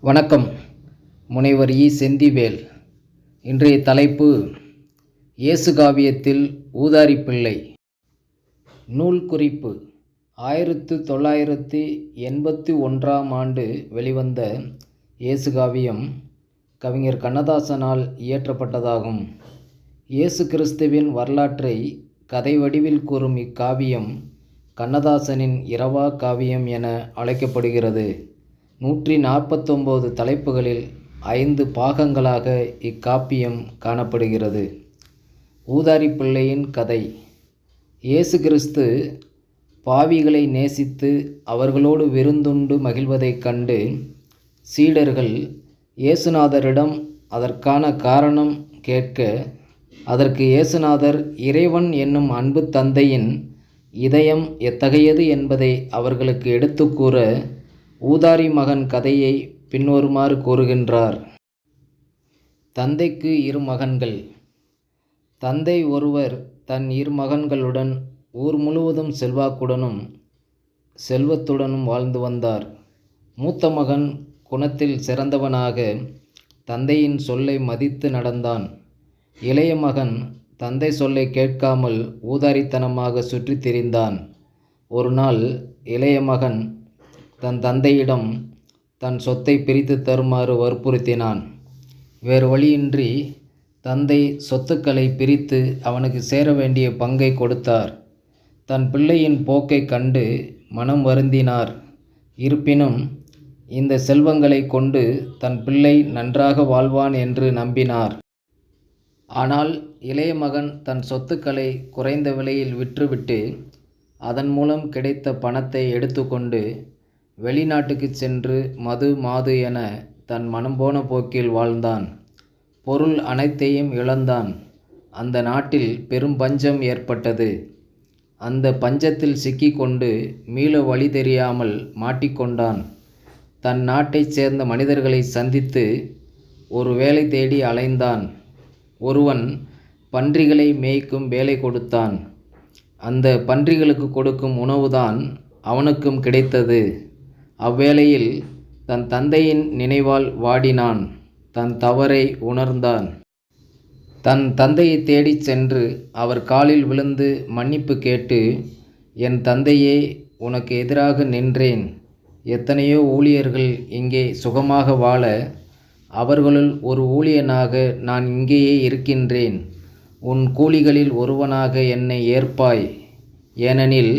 வணக்கம். முனைவர் செந்திவேல். இன்றைய தலைப்பு இயேசு காவியத்தில் ஊதாரி பிள்ளை. நூல் குறிப்பு: 1981ஆம் ஆண்டு வெளிவந்த இயேசு காவியம் கவிஞர் கண்ணதாசனால் இயற்றப்பட்டதாகும். இயேசு கிறிஸ்துவின் வரலாற்றை கதை வடிவில் கூறும் இக்காவியம் கண்ணதாசனின் இரவா காவியம் என அழைக்கப்படுகிறது. 149 தலைப்புகளில் 5 பாகங்களாக இக்காப்பியம் காணப்படுகிறது. ஊதாரி பிள்ளையின் கதை. இயேசு கிறிஸ்து பாவிகளை நேசித்து அவர்களோடு விருந்துண்டு மகிழ்வதைக் கண்டு சீடர்கள் இயேசுநாதரிடம் அதற்கான காரணம் கேட்க, அதற்கு இயேசுநாதர் இறைவன் என்னும் அன்பு தந்தையின் இதயம் எத்தகையது என்பதை அவர்களுக்கு எடுத்துக் கூற ஊதாரி மகன் கதையை பின்வருமாறு கூறுகின்றார். தந்தைக்கு 2 மகன்கள். தந்தை ஒருவர் தன் 2 மகன்களுடன் ஊர் முழுவதும் செல்வாக்குடனும் செல்வத்துடனும் வாழ்ந்து வந்தார். மூத்த மகன் குணத்தில் சிறந்தவனாக தந்தையின் சொல்லை மதித்து நடந்தான். இளைய மகன் தந்தை சொல்லை கேட்காமல் ஊதாரித்தனமாக சுற்றித் திரிந்தான். ஒரு நாள் இளைய மகன் தன் தந்தையிடம் தன் சொத்தை பிரித்து தருமாறு வற்புறுத்தினான். வேறு வழியின்றி தந்தை சொத்துக்களை பிரித்து அவனுக்கு சேர வேண்டிய பங்கை கொடுத்தார். தன் பிள்ளையின் போக்கை கண்டு மனம் வருந்தினார். இருப்பினும் இந்த செல்வங்களை கொண்டு தன் பிள்ளை நன்றாக வாழ்வான் என்று நம்பினார். ஆனால் இளைய மகன் தன் சொத்துக்களை குறைந்த விலையில் விற்றுவிட்டு அதன் மூலம் கிடைத்த பணத்தை எடுத்துக்கொண்டு வெளிநாட்டுக்கு சென்று மது மாது என தன் மனம் போன போக்கில் வாழ்ந்தான். பொருள் அனைத்தையும் இழந்தான். அந்த நாட்டில் பெரும் பஞ்சம் ஏற்பட்டது. அந்த பஞ்சத்தில் சிக்கிக்கொண்டு மீள வழி தெரியாமல் மாட்டிக்கொண்டான். தன் நாட்டைச் சேர்ந்த மனிதர்களை சந்தித்து ஒரு வேலை தேடி அலைந்தான். ஒருவன் பன்றிகளை மேய்க்கும் வேலை கொடுத்தான். அந்த பன்றிகளுக்கு கொடுக்கும் உணவுதான் அவனுக்கும் கிடைத்தது. அவ்வேளையில் தன் தந்தையின் நினைவால் வாடினான். தன் தவறை உணர்ந்தான். தன் தந்தையை தேடிச் சென்று அவர் காலில் விழுந்து மன்னிப்பு கேட்டு, என் தந்தையே, உனக்கு எதிராக நின்றேன். எத்தனையோ ஊழியர்கள் இங்கே சுகமாக வாழ, அவர்களுள் ஒரு ஊழியனாக நான் இங்கேயே இருக்கின்றேன். உன் கூலிகளில் ஒருவனாக என்னை ஏற்பாய். ஏனெனில்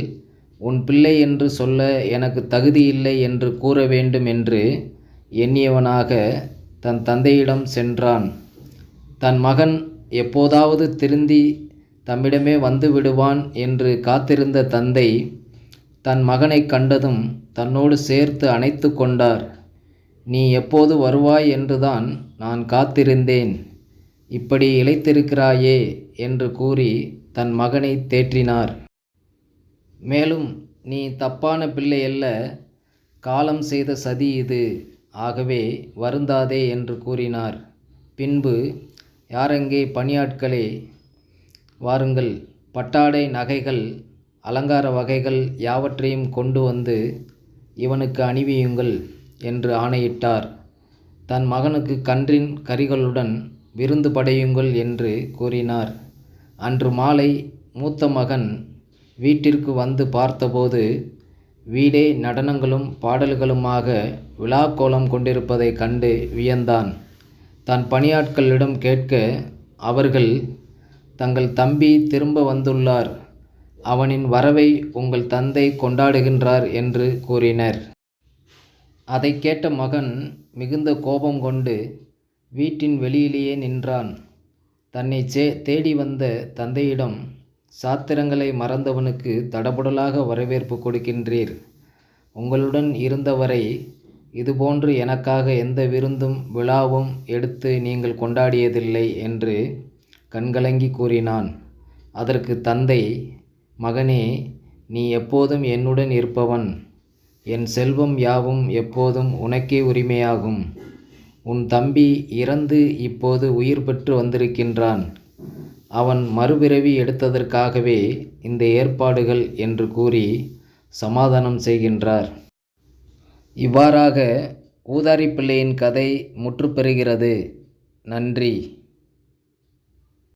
உன் பிள்ளை என்று சொல்ல எனக்கு தகுதியில்லை என்று கூற வேண்டும் என்று எண்ணியவனாக தன் தந்தையிடம் சென்றான். தன் மகன் எப்போதாவது திருந்தி தம்மிடமே வந்து விடுவான் என்று காத்திருந்த தந்தை தன் மகனை கண்டதும் தன்னோடு சேர்த்து அணைத்து கொண்டார். நீ எப்போது வருவாய் என்றுதான் நான் காத்திருந்தேன். இப்படி இளைத்திருக்கிறாயே என்று கூறி தன் மகனை தேற்றினார். மேலும், நீ தப்பான பிள்ளையல்ல, காலம் செய்த சதி இது. ஆகவே வருந்தாதே என்று கூறினார். பின்பு, யாரெங்கே பணியாட்களே, வாருங்கள், பட்டாடை நகைகள் அலங்கார வகைகள் யாவற்றையும் கொண்டு வந்து இவனுக்கு அணிவியுங்கள் என்று ஆணையிட்டார். தன் மகனுக்கு கன்றின் கறிகளுடன் விருந்து படையுங்கள் என்று கூறினார். அன்று மாலை மூத்த மகன் வீட்டிற்கு வந்து பார்த்தபோது வீடே நடனங்களும் பாடல்களுமாக விழாக்கோலம் கொண்டிருப்பதைக் கண்டு வியந்தான். தன் பணியாட்களிடம் கேட்க, அவர்கள், தங்கள் தம்பி திரும்ப வந்துள்ளார். அவனின் வரவை உங்கள் தந்தை கொண்டாடுகின்றார் என்று கூறினர். அதை கேட்ட மகன் மிகுந்த கோபம் கொண்டு வீட்டின் வெளியிலேயே நின்றான். தன்னை தேடி வந்த தந்தையிடம், சாத்திரங்களை மறந்தவனுக்கு தடபுடலாக வரவேற்பு கொடுக்கின்றீர். உங்களுடன் இருந்தவரை இதுபோன்று எனக்காக எந்த விருந்தும் விழாவும் எடுத்து நீங்கள் கொண்டாடியதில்லை என்று கண்கலங்கி கூறினான். அதற்கு தந்தை, மகனே, நீ எப்போதும் என்னுடன் இருப்பவன். என் செல்வம் யாவும் எப்போதும் உனக்கே உரிமையாகும். உன் தம்பி இறந்து இப்போது உயிர் பெற்று வந்திருக்கின்றான். அவன் மறுபிறவி எடுத்ததற்காகவே இந்த ஏற்பாடுகள் என்று கூறி சமாதானம் செய்கின்றார். இவ்வாறாக ஊதாரி பிள்ளையின் கதை முற்றுப்பெறுகிறது. நன்றி.